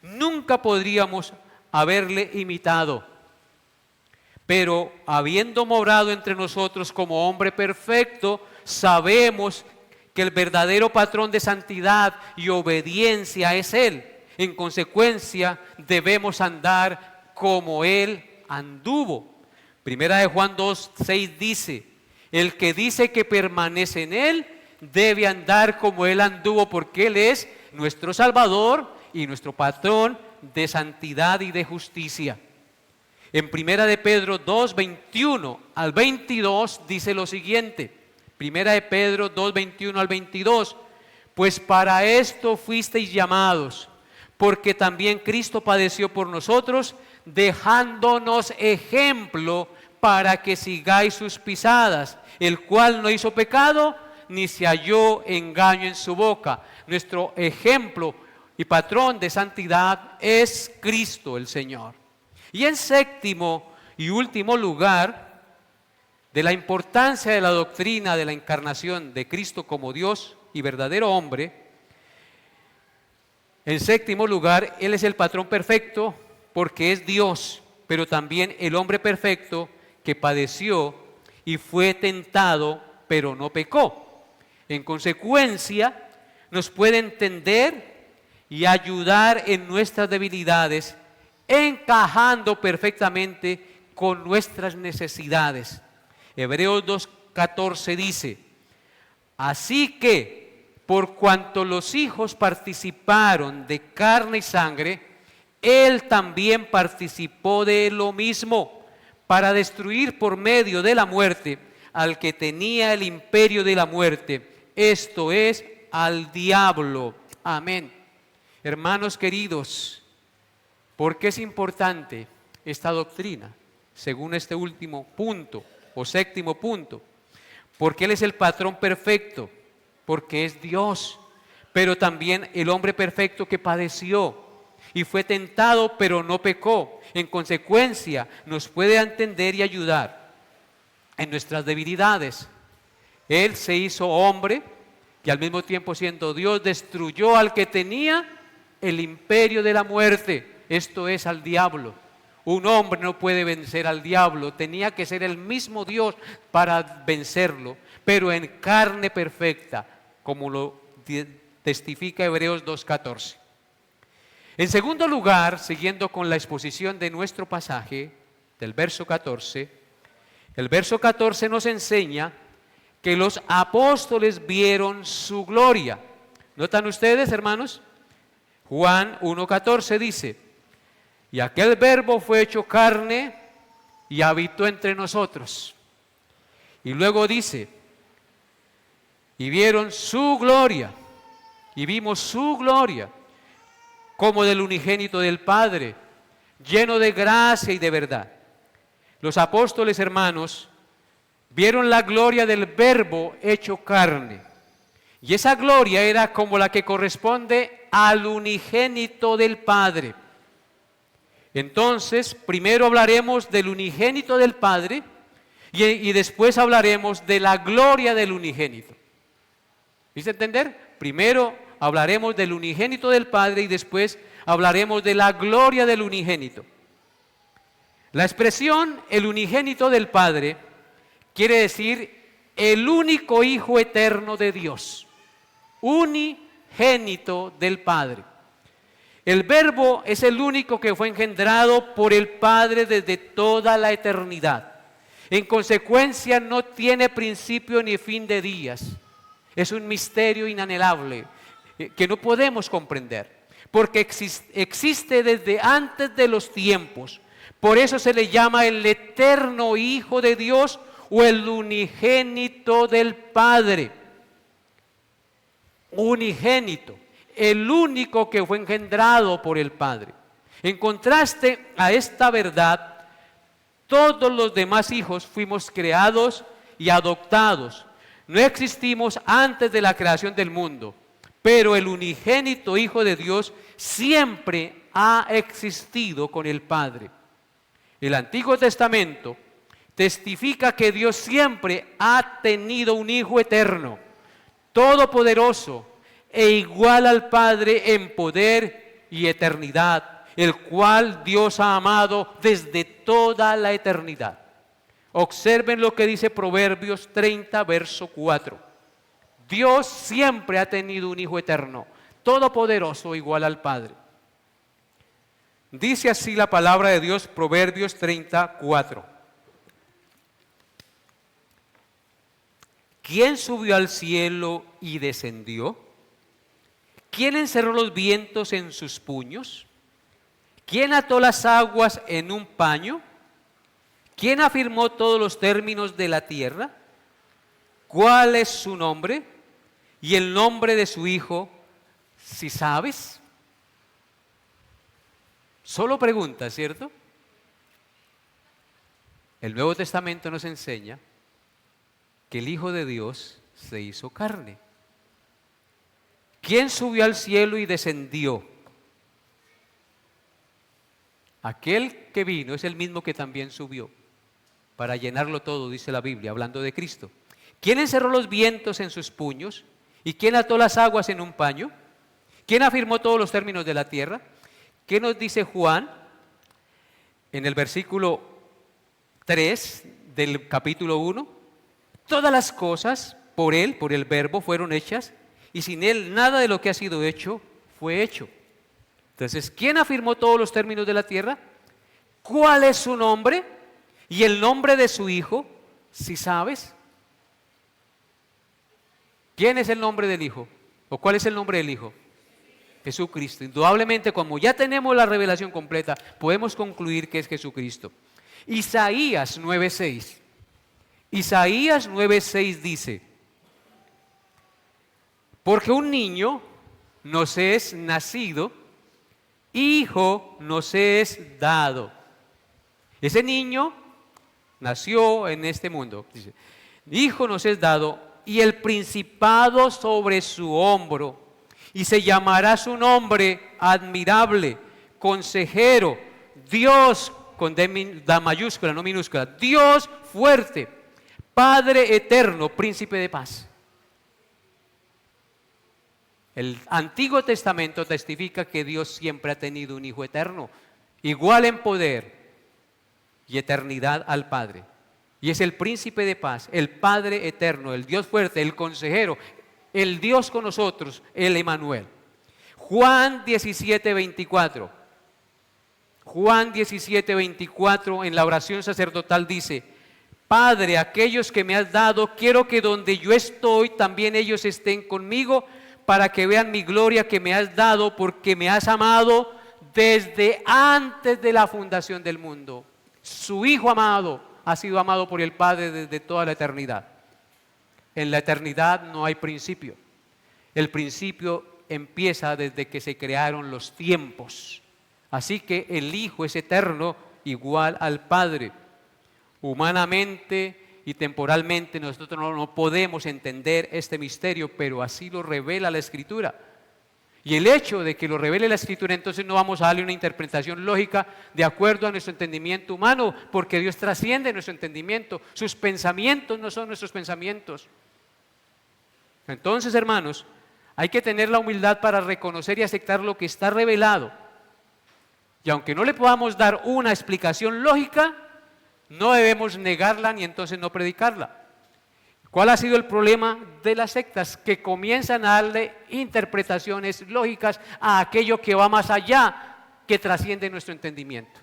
nunca podríamos haberle imitado. Pero habiendo morado entre nosotros como hombre perfecto, sabemos que el verdadero patrón de santidad y obediencia es Él. En consecuencia, debemos andar como Él anduvo. Primera de Juan 2:6 dice, el que dice que permanece en Él, debe andar como Él anduvo, porque Él es nuestro Salvador y nuestro patrón de santidad y de justicia. En Primera de Pedro 2:21 al 22 dice lo siguiente, Primera de Pedro 2:21 al 22, pues para esto fuisteis llamados, porque también Cristo padeció por nosotros, dejándonos ejemplo para que sigáis sus pisadas, el cual no hizo pecado, ni se halló engaño en su boca. Nuestro ejemplo y patrón de santidad es Cristo el Señor. Y en séptimo y último lugar, de la importancia de la doctrina de la encarnación de Cristo como Dios y verdadero hombre, en séptimo lugar, Él es el patrón perfecto porque es Dios, pero también el hombre perfecto que padeció y fue tentado, pero no pecó. En consecuencia, nos puede entender y ayudar en nuestras debilidades, encajando perfectamente con nuestras necesidades. Hebreos 2:14 dice, así que por cuanto los hijos participaron de carne y sangre, Él también participó de lo mismo, para destruir por medio de la muerte al que tenía el imperio de la muerte, esto es, al diablo. Amén. Hermanos queridos, ¿por qué es importante esta doctrina? Según este último punto, o séptimo punto, porque Él es el patrón perfecto, porque es Dios, pero también el hombre perfecto que padeció y fue tentado, pero no pecó. En consecuencia, nos puede entender y ayudar en nuestras debilidades. Él se hizo hombre y al mismo tiempo siendo Dios destruyó al que tenía el imperio de la muerte, esto es al diablo. Un hombre no puede vencer al diablo, tenía que ser el mismo Dios para vencerlo, pero en carne perfecta, como lo testifica Hebreos 2:14. En segundo lugar, siguiendo con la exposición de nuestro pasaje, del verso 14, el verso 14 nos enseña que los apóstoles vieron su gloria. ¿Notan ustedes, hermanos? Juan 1:14 dice, y aquel verbo fue hecho carne y habitó entre nosotros. Y luego dice, y vieron su gloria, y vimos su gloria, como del unigénito del Padre, lleno de gracia y de verdad. Los apóstoles, hermanos, vieron la gloria del verbo hecho carne. Y esa gloria era como la que corresponde al unigénito del Padre. Entonces, primero hablaremos del unigénito del Padre y después hablaremos de la gloria del unigénito. ¿Viste entender? Primero hablaremos del unigénito del Padre y después hablaremos de la gloria del unigénito. La expresión el unigénito del Padre quiere decir el único Hijo eterno de Dios, unigénito del Padre. El Verbo es el único que fue engendrado por el Padre desde toda la eternidad. En consecuencia, no tiene principio ni fin de días. Es un misterio inanhelable que no podemos comprender, porque existe desde antes de los tiempos. Por eso se le llama el eterno Hijo de Dios o el unigénito del Padre. Unigénito. el único que fue engendrado por el Padre. En contraste a esta verdad, todos los demás hijos fuimos creados y adoptados. No existimos antes de la creación del mundo, pero el unigénito Hijo de Dios siempre ha existido con el Padre. El Antiguo Testamento testifica que Dios siempre ha tenido un Hijo eterno, todopoderoso e igual al Padre en poder y eternidad, el cual Dios ha amado desde toda la eternidad. Observen lo que dice Proverbios 30, verso 4. Dios siempre ha tenido un Hijo eterno, todopoderoso igual al Padre. Dice así la palabra de Dios, Proverbios 34. ¿Quién subió al cielo y descendió? ¿Quién encerró los vientos en sus puños? ¿Quién ató las aguas en un paño? ¿Quién afirmó todos los términos de la tierra? ¿Cuál es su nombre? Y el nombre de su hijo, si sabes. Solo pregunta, ¿cierto? El Nuevo Testamento nos enseña que el Hijo de Dios se hizo carne. ¿Quién subió al cielo y descendió? Aquel que vino es el mismo que también subió para llenarlo todo, dice la Biblia, hablando de Cristo. ¿Quién encerró los vientos en sus puños? ¿Y quién ató las aguas en un paño? ¿Quién afirmó todos los términos de la tierra? ¿Qué nos dice Juan en el versículo 3 del capítulo 1? Todas las cosas por Él, por el Verbo, fueron hechas, y sin Él nada de lo que ha sido hecho fue hecho. Entonces, ¿quién afirmó todos los términos de la tierra? ¿Cuál es su nombre? ¿Y el nombre de su Hijo? ¿Si sabes? ¿Quién es el nombre del Hijo? ¿O cuál es el nombre del Hijo? Jesucristo. Indudablemente, como ya tenemos la revelación completa, podemos concluir que es Jesucristo. Isaías 9:6. Isaías 9:6 dice: porque un niño nos es nacido, hijo nos es dado. Ese niño nació en este mundo. Dice, hijo nos es dado, y el principado sobre su hombro, y se llamará su nombre admirable, consejero, Dios con D mayúscula, no minúscula, Dios fuerte, Padre eterno, príncipe de paz. El Antiguo Testamento testifica que Dios siempre ha tenido un Hijo eterno, igual en poder y eternidad al Padre. Y es el príncipe de paz, el Padre eterno, el Dios fuerte, el consejero, el Dios con nosotros, el Emmanuel. Juan 17:24. Juan 17:24 en la oración sacerdotal dice: Padre, aquellos que me has dado, quiero que donde yo estoy también ellos estén conmigo, para que vean mi gloria que me has dado, porque me has amado desde antes de la fundación del mundo. Su Hijo amado ha sido amado por el Padre desde toda la eternidad. En la eternidad no hay principio. El principio empieza desde que se crearon los tiempos. Así que el Hijo es eterno, igual al Padre. Humanamente y temporalmente nosotros no podemos entender este misterio, pero así lo revela la Escritura. Y el hecho de que lo revele la Escritura, entonces no vamos a darle una interpretación lógica de acuerdo a nuestro entendimiento humano, porque Dios trasciende nuestro entendimiento. Sus pensamientos no son nuestros pensamientos. Entonces, hermanos, hay que tener la humildad para reconocer y aceptar lo que está revelado. Y aunque no le podamos dar una explicación lógica, no debemos negarla ni entonces no predicarla. ¿Cuál ha sido el problema de las sectas? Que comienzan a darle interpretaciones lógicas a aquello que va más allá, que trasciende nuestro entendimiento.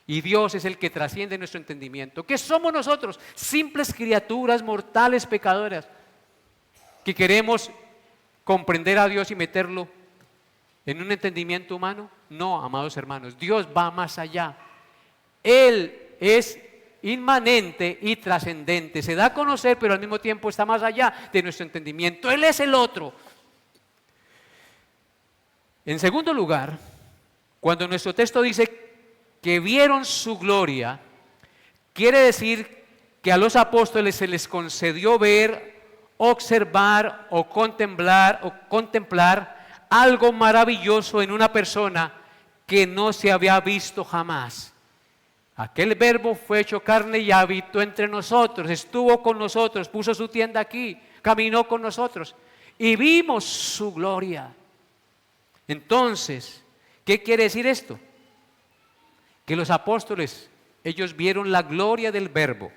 Y Dios es el que trasciende nuestro entendimiento. ¿Qué somos nosotros? Simples criaturas mortales, pecadoras, que queremos comprender a Dios y meterlo en un entendimiento humano. No, amados hermanos, Dios va más allá. Él es inmanente y trascendente, se da a conocer, pero al mismo tiempo está más allá de nuestro entendimiento. Él es el otro. En segundo lugar, cuando nuestro texto dice que vieron su gloria, quiere decir que a los apóstoles se les concedió ver, observar o contemplar algo maravilloso en una persona que no se había visto jamás. Aquel Verbo fue hecho carne y habitó entre nosotros, estuvo con nosotros, puso su tienda aquí, caminó con nosotros y vimos su gloria. Entonces, ¿qué quiere decir esto? Que los apóstoles, ellos vieron la gloria del Verbo.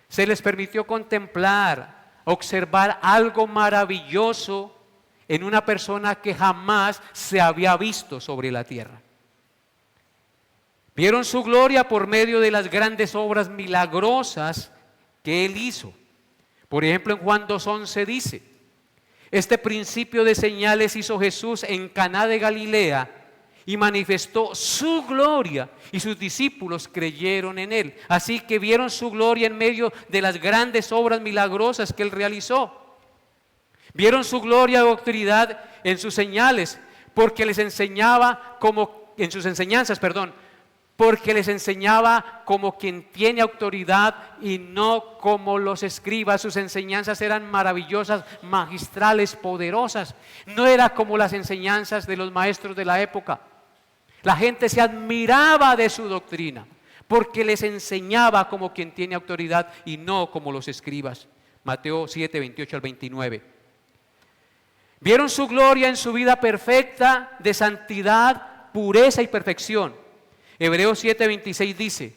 Se les permitió contemplar, observar algo maravilloso en una persona que jamás se había visto sobre la tierra. Vieron su gloria por medio de las grandes obras milagrosas que Él hizo. Por ejemplo, en Juan 2:11 dice: este principio de señales hizo Jesús en Caná de Galilea y manifestó su gloria, y sus discípulos creyeron en Él. Así que vieron su gloria en medio de las grandes obras milagrosas que Él realizó. Vieron su gloria y autoridad en sus señales, porque les enseñaba en sus enseñanzas, porque les enseñaba como quien tiene autoridad y no como los escribas. Sus enseñanzas eran maravillosas, magistrales, poderosas. No era como las enseñanzas de los maestros de la época. La gente se admiraba de su doctrina, porque les enseñaba como quien tiene autoridad y no como los escribas. Mateo 7, 28 al 29. Vieron su gloria en su vida perfecta de santidad, pureza y perfección. Hebreos 7:26 dice: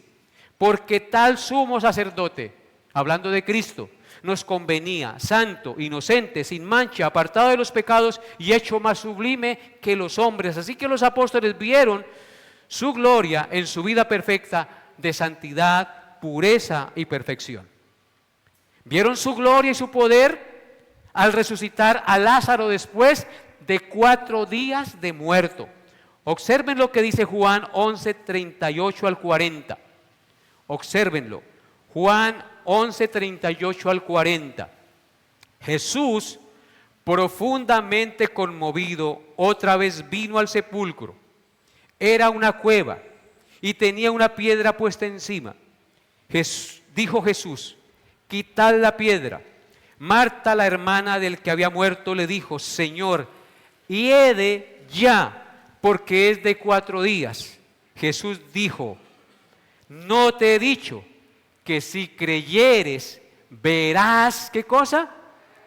porque tal sumo sacerdote, hablando de Cristo, nos convenía, santo, inocente, sin mancha, apartado de los pecados y hecho más sublime que los hombres. Así que los apóstoles vieron su gloria en su vida perfecta de santidad, pureza y perfección. Vieron su gloria y su poder al resucitar a Lázaro después de 4 días de muerto. Observen lo que dice Juan 11, 38 al 40. Obsérvenlo. Juan 11, 38 al 40. Jesús, profundamente conmovido, otra vez vino al sepulcro. Era una cueva y tenía una piedra puesta encima. Dijo Jesús: quitad la piedra. Marta, la hermana del que había muerto, le dijo: Señor, hiede ya, porque es de 4 días. Jesús dijo: no te he dicho que si creyeres verás, ¿qué cosa?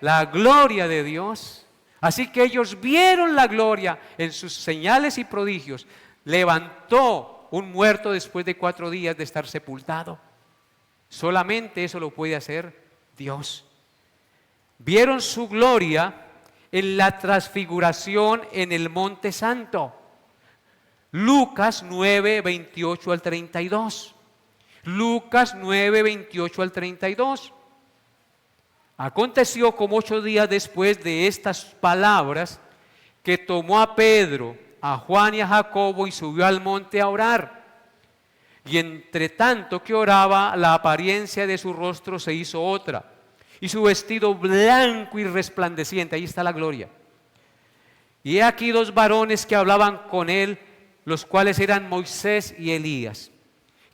La gloria de Dios. Así que ellos vieron la gloria en sus señales y prodigios. Levantó un muerto después de 4 días de estar sepultado. Solamente eso lo puede hacer Dios. Vieron su gloria en la transfiguración en el Monte Santo. Lucas 9, 28 al 32. Lucas 9, 28 al 32. Aconteció como 8 días después de estas palabras que tomó a Pedro, a Juan y a Jacobo y subió al monte a orar. Y entre tanto que oraba, la apariencia de su rostro se hizo otra, y su vestido blanco y resplandeciente. Ahí está la gloria. Y he aquí 2 varones que hablaban con él, los cuales eran Moisés y Elías,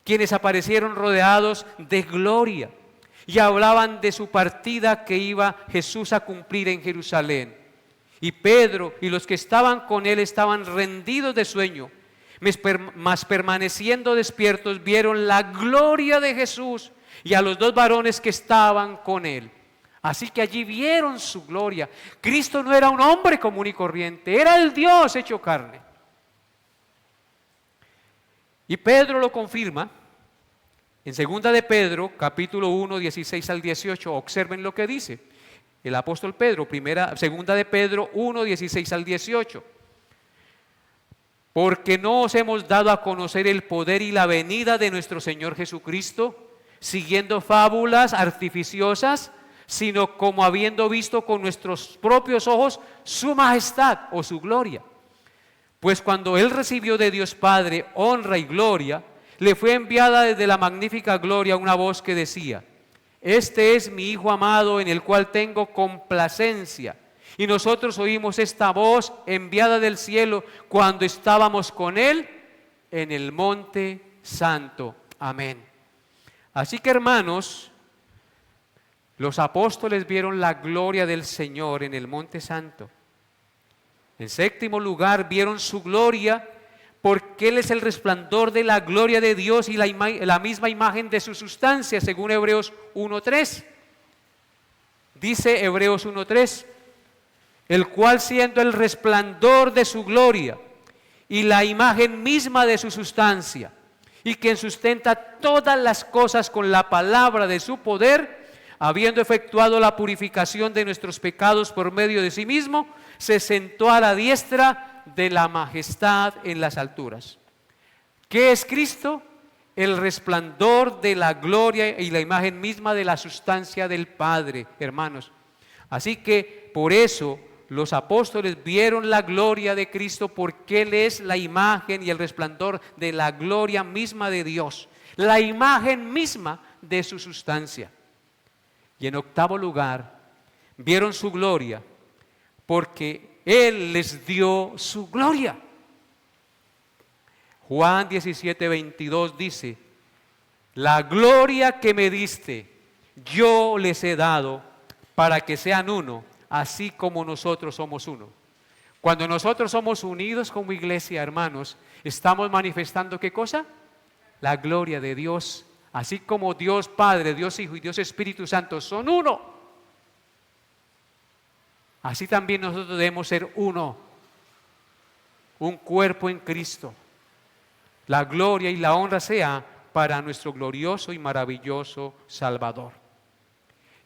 quienes aparecieron rodeados de gloria y hablaban de su partida que iba Jesús a cumplir en Jerusalén. Y Pedro y los que estaban con él estaban rendidos de sueño, mas permaneciendo despiertos vieron la gloria de Jesús y a los 2 varones que estaban con él. Así que allí vieron su gloria. Cristo no era un hombre común y corriente, era el Dios hecho carne. Y Pedro lo confirma en 2 de Pedro, capítulo 1, 16 al 18. Observen lo que dice el apóstol Pedro, 2 de Pedro 1, 16 al 18. Porque no os hemos dado a conocer el poder y la venida de nuestro Señor Jesucristo, siguiendo fábulas artificiosas, sino como habiendo visto con nuestros propios ojos su majestad o su gloria. Pues cuando Él recibió de Dios Padre honra y gloria, le fue enviada desde la magnífica gloria una voz que decía: este es mi Hijo amado en el cual tengo complacencia. Y nosotros oímos esta voz enviada del cielo cuando estábamos con Él en el monte santo. Amén. Así que, hermanos, los apóstoles vieron la gloria del Señor en el monte santo. En séptimo lugar, vieron su gloria porque Él es el resplandor de la gloria de Dios y la misma imagen de su sustancia, según Hebreos 1:3. Dice Hebreos 1:3, el cual siendo el resplandor de su gloria y la imagen misma de su sustancia, y quien sustenta todas las cosas con la palabra de su poder, habiendo efectuado la purificación de nuestros pecados por medio de sí mismo, se sentó a la diestra de la majestad en las alturas. ¿Qué es Cristo? El resplandor de la gloria y la imagen misma de la sustancia del Padre, hermanos. Así que por eso los apóstoles vieron la gloria de Cristo, porque Él es la imagen y el resplandor de la gloria misma de Dios, la imagen misma de su sustancia. Y en octavo lugar, vieron su gloria porque Él les dio su gloria. Juan 17:22 dice, la gloria que me diste, yo les he dado para que sean uno, así como nosotros somos uno. Cuando nosotros somos unidos como iglesia, hermanos, estamos manifestando ¿qué cosa? La gloria de Dios. Así como Dios Padre, Dios Hijo y Dios Espíritu Santo son uno, así también nosotros debemos ser uno, un cuerpo en Cristo. La gloria y la honra sea para nuestro glorioso y maravilloso Salvador.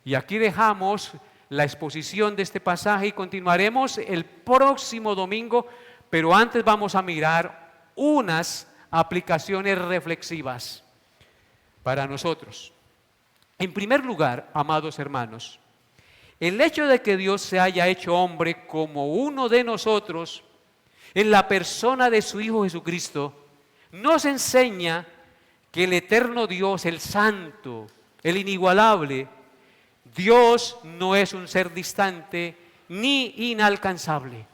Y aquí dejamos la exposición de este pasaje y continuaremos el próximo domingo, pero antes vamos a mirar unas aplicaciones reflexivas para nosotros. En primer lugar, amados hermanos, el hecho de que Dios se haya hecho hombre como uno de nosotros en la persona de su Hijo Jesucristo nos enseña que el eterno Dios, el santo, el inigualable, Dios no es un ser distante ni inalcanzable.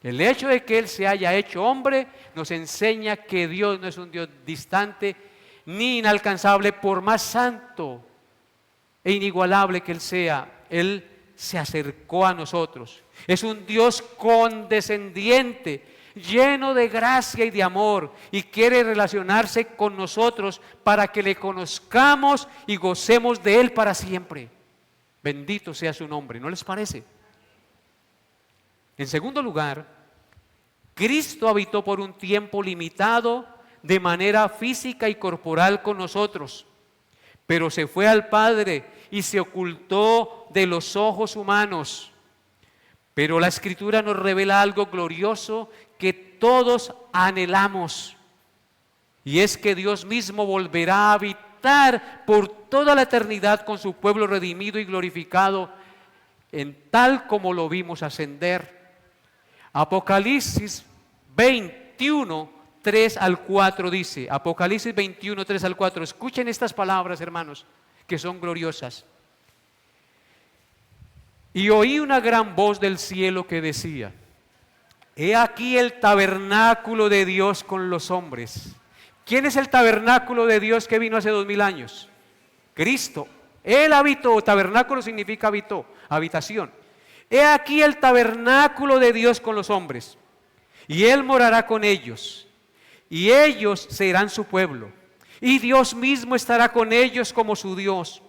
El hecho de que Él se haya hecho hombre nos enseña que Dios no es un Dios distante ni inalcanzable, por más santo e inigualable que Él sea. Él se acercó a nosotros. Es un Dios condescendiente, lleno de gracia y de amor, y quiere relacionarse con nosotros para que le conozcamos y gocemos de Él para siempre. Bendito sea su nombre, ¿no les parece? En segundo lugar, Cristo habitó por un tiempo limitado de manera física y corporal con nosotros, pero se fue al Padre y se ocultó de los ojos humanos. Pero la Escritura nos revela algo glorioso que todos anhelamos, y es que Dios mismo volverá a habitar por toda la eternidad con su pueblo redimido y glorificado, en tal como lo vimos ascender. Apocalipsis 21, 3 al 4 dice, Apocalipsis 21, 3 al 4, escuchen estas palabras, hermanos, que son gloriosas. Y oí una gran voz del cielo que decía, he aquí el tabernáculo de Dios con los hombres. ¿Quién es el tabernáculo de Dios que vino hace 2000 años? Cristo. Él habitó, tabernáculo significa habitó, habitación. He aquí el tabernáculo de Dios con los hombres, y Él morará con ellos, y ellos serán su pueblo, y Dios mismo estará con ellos como su Dios.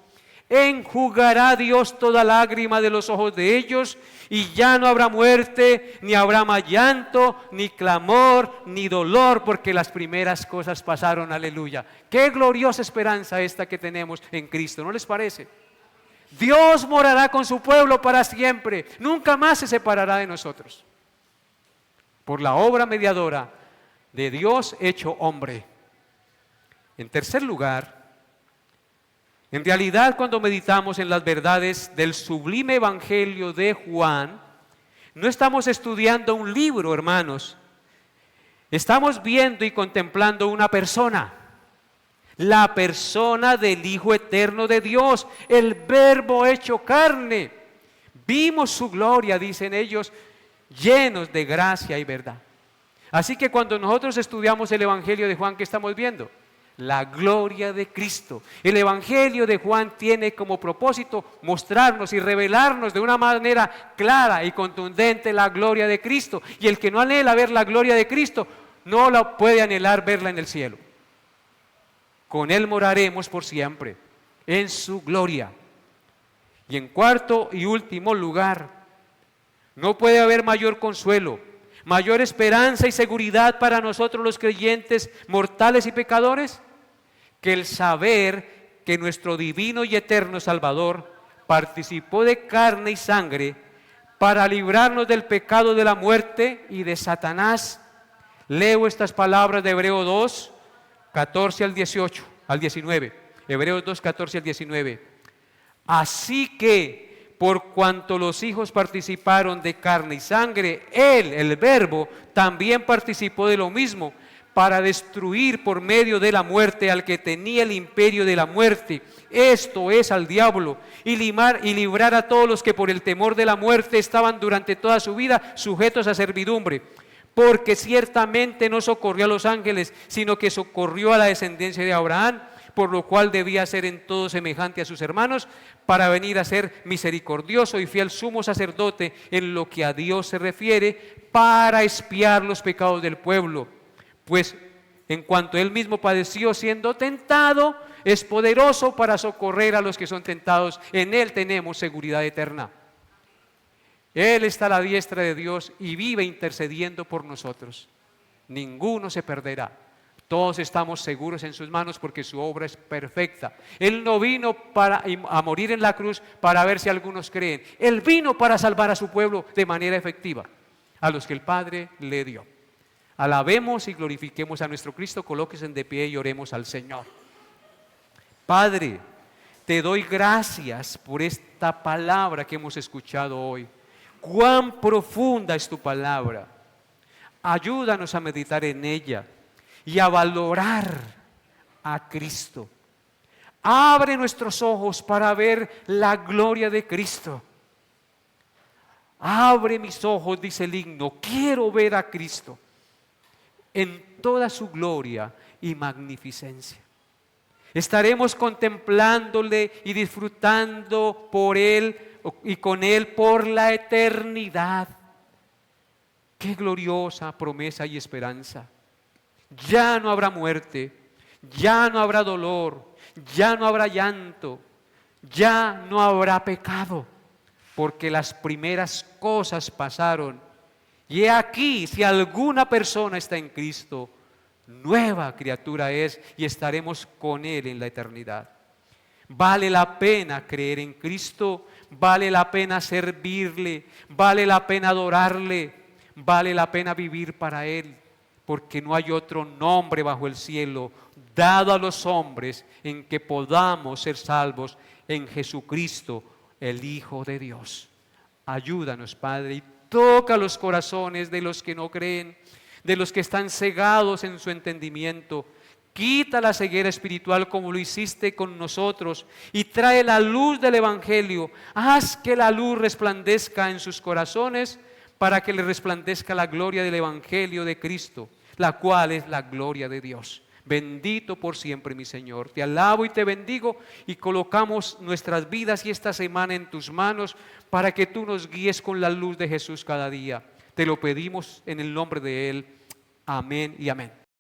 Enjugará Dios toda lágrima de los ojos de ellos, y ya no habrá muerte, ni habrá más llanto, ni clamor, ni dolor, porque las primeras cosas pasaron. Aleluya. Qué gloriosa esperanza esta que tenemos en Cristo, ¿no les parece? Dios morará con su pueblo para siempre, nunca más se separará de nosotros, por la obra mediadora de Dios hecho hombre. En tercer lugar, en realidad, cuando meditamos en las verdades del sublime evangelio de Juan, no estamos estudiando un libro, hermanos. Estamos viendo y contemplando una persona, la persona del Hijo eterno de Dios, el Verbo hecho carne. Vimos su gloria, dicen ellos, llenos de gracia y verdad. Así que cuando nosotros estudiamos el Evangelio de Juan, ¿qué estamos viendo? La gloria de Cristo. El Evangelio de Juan tiene como propósito mostrarnos y revelarnos de una manera clara y contundente la gloria de Cristo. Y el que no anhela ver la gloria de Cristo, no la puede anhelar verla en el cielo. Con Él moraremos por siempre, en su gloria. Y en cuarto y último lugar, no puede haber mayor consuelo, mayor esperanza y seguridad para nosotros los creyentes mortales y pecadores que el saber que nuestro divino y eterno Salvador participó de carne y sangre para librarnos del pecado de la muerte y de Satanás. Leo estas palabras de Hebreos 2, 14 al 19. Hebreos 2, 14 al 19. Así que, por cuanto los hijos participaron de carne y sangre, Él, el Verbo, también participó de lo mismo, para destruir por medio de la muerte al que tenía el imperio de la muerte, esto es, al diablo, y librar a todos los que por el temor de la muerte estaban durante toda su vida sujetos a servidumbre. Porque ciertamente no socorrió a los ángeles, sino que socorrió a la descendencia de Abraham, por lo cual debía ser en todo semejante a sus hermanos, para venir a ser misericordioso y fiel sumo sacerdote en lo que a Dios se refiere, para expiar los pecados del pueblo. Pues en cuanto Él mismo padeció siendo tentado, es poderoso para socorrer a los que son tentados. En Él tenemos seguridad eterna. Él está a la diestra de Dios y vive intercediendo por nosotros. Ninguno se perderá. Todos estamos seguros en sus manos porque su obra es perfecta. Él no vino a morir en la cruz para ver si algunos creen. Él vino para salvar a su pueblo de manera efectiva, a los que el Padre le dio. Alabemos y glorifiquemos a nuestro Cristo. Colóquense de pie y oremos al Señor. Padre, te doy gracias por esta palabra que hemos escuchado hoy. Cuán profunda es tu palabra. Ayúdanos a meditar en ella y a valorar a Cristo. Abre nuestros ojos para ver la gloria de Cristo. Abre mis ojos, dice el himno, quiero ver a Cristo en toda su gloria y magnificencia. Estaremos contemplándole y disfrutando por Él y con Él por la eternidad. Qué gloriosa promesa y esperanza. Ya no habrá muerte, ya no habrá dolor, ya no habrá llanto, ya no habrá pecado, porque las primeras cosas pasaron. Y he aquí, si alguna persona está en Cristo, nueva criatura es y estaremos con Él en la eternidad. Vale la pena creer en Cristo, vale la pena servirle, vale la pena adorarle, vale la pena vivir para Él, porque no hay otro nombre bajo el cielo dado a los hombres en que podamos ser salvos en Jesucristo, el Hijo de Dios. Ayúdanos, Padre, y toca los corazones de los que no creen, de los que están cegados en su entendimiento. Quita la ceguera espiritual como lo hiciste con nosotros y trae la luz del Evangelio. Haz que la luz resplandezca en sus corazones para que le resplandezca la gloria del Evangelio de Cristo, la cual es la gloria de Dios. Bendito por siempre, mi Señor. Te alabo y te bendigo y colocamos nuestras vidas y esta semana en tus manos para que tú nos guíes con la luz de Jesús cada día. Te lo pedimos en el nombre de Él. Amén y amén.